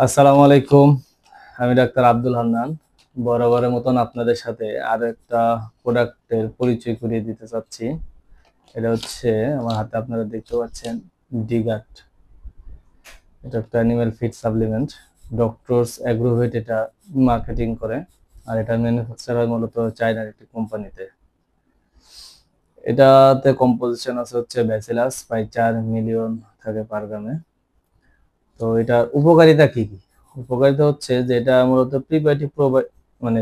আসসালামু আলাইকুম। আমি ডাক্তার আব্দুল হান্নান। বরাবরের মতন আপনাদের সাথে আরো একটা প্রোডাক্টের পরিচয় করিয়ে দিতে চাচ্ছি। এটা হচ্ছে আমার হাতে আপনারা দেখতে পাচ্ছেন ডিগার্ট। এটা একটা animal feed supplement. Doctors Agrovet এটা মার্কেটিং করে, আর এটা ম্যানুফ্যাকচার হয় মূলত চায়নার একটি কোম্পানিতে। এটাতে কম্পোজিশন আছে হচ্ছে ব্যাসিলাস, প্রায় 4 মিলিয়ন থাকে পার গ্রামে। তো এটার উপকারিতা কি কি? উপকারিতা হচ্ছে যে এটা মূলত প্রিবায়োটিক মানে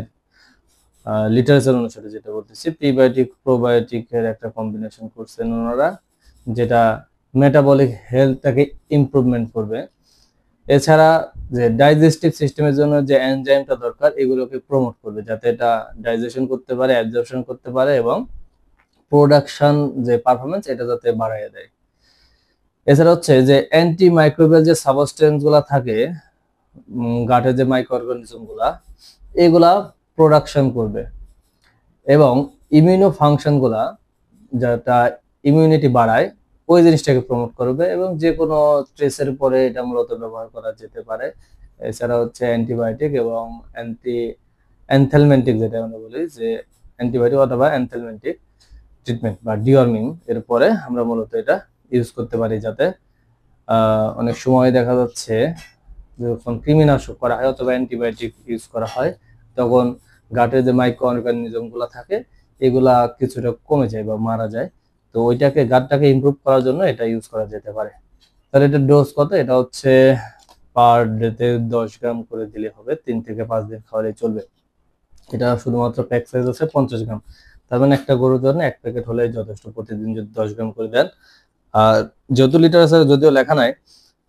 লিটারেচার অনুসারে যেটা বলতেছি, প্রিবায়োটিক প্রোবায়োটিকের একটা কম্বিনেশন করছেন ওনারা, যেটা মেটাবলিক হেলথটাকে ইমপ্রুভমেন্ট করবে। এছাড়া যে ডাইজেস্টিভ সিস্টেমের জন্য যে এনজাইমটা দরকার এগুলোকে প্রমোট করবে, যাতে এটা ডাইজেশন করতে পারে, অ্যাবজর্পশন করতে পারে এবং প্রোডাকশন যে পারফরমেন্স এটা যাতে বাড়াইয়া দেয়। এছাড়া হচ্ছে যে অ্যান্টি মাইক্রোবিয়াল যে সাবস্টেন্স গুলা থাকে গাটের যে মাইক্রো অর্গানিজম গুলা, এগুলা প্রোডাকশন করবে এবং ইমিউনো ফাংশন গুলা, যেটা ইমিউনিটি বাড়ায়, ওই জিনিসটাকে প্রমোট করবে এবং যে কোনো স্ট্রেসের পরে এটা মূলত ব্যবহার করা যেতে পারে। এছাড়া হচ্ছে অ্যান্টিবায়োটিক এবং অ্যানথেলমেন্টিক, যেটা আমরা বলি যে অ্যান্টিবায়োটিক অথবা অ্যানথেলমেন্টিক ট্রিটমেন্ট বা ডিওয়ার্মিং এর পরে আমরা মূলত এটা ইউজ করতে পারি, যাতে অনেক সময় দেখা যাচ্ছে যখন কৃমিনাশক করা হয় অথবা অ্যান্টিবায়োটিক ইউজ করা হয়, তখন গাটের যে মাইক্রো অর্গানিজম গুলা থাকে এগুলা কিছুটা কমে যায় বা মারা যায়। তো ওইটাকে গাটটাকে ইমপ্রুভ করার জন্য এটা ইউজ করা যেতে পারে। তাহলে এটার ডোজ কত? এটা হচ্ছে পার ডেতে 10 গ্রাম করে দিলে হবে, 3 থেকে 5 দিন খাওয়ালে চলবে। এটা শুধুমাত্র প্যাক সাইজ আছে 50 গ্রাম। তার মানে একটা গরুর জন্য 1 প্যাকেট হলেই যথেষ্ট, প্রতিদিন যদি 10 গ্রাম করে দেন। আর যেহেতু লিটার আছে, যদিও লেখা নাই,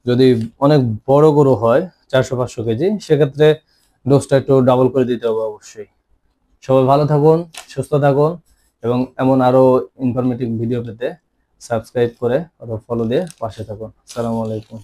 যদি অনেক বড় গরু হয় 400-500 কেজি, সেক্ষেত্রে ডোজটা একটু ডাবল করে দিতে হবে অবশ্যই। সবাই ভালো থাকুন, সুস্থ থাকুন এবং এমন আরো ইনফরমেটিভ ভিডিও পেতে সাবস্ক্রাইব করে অথবা ফলো দিয়ে পাশে থাকুন। আসসালামু আলাইকুম।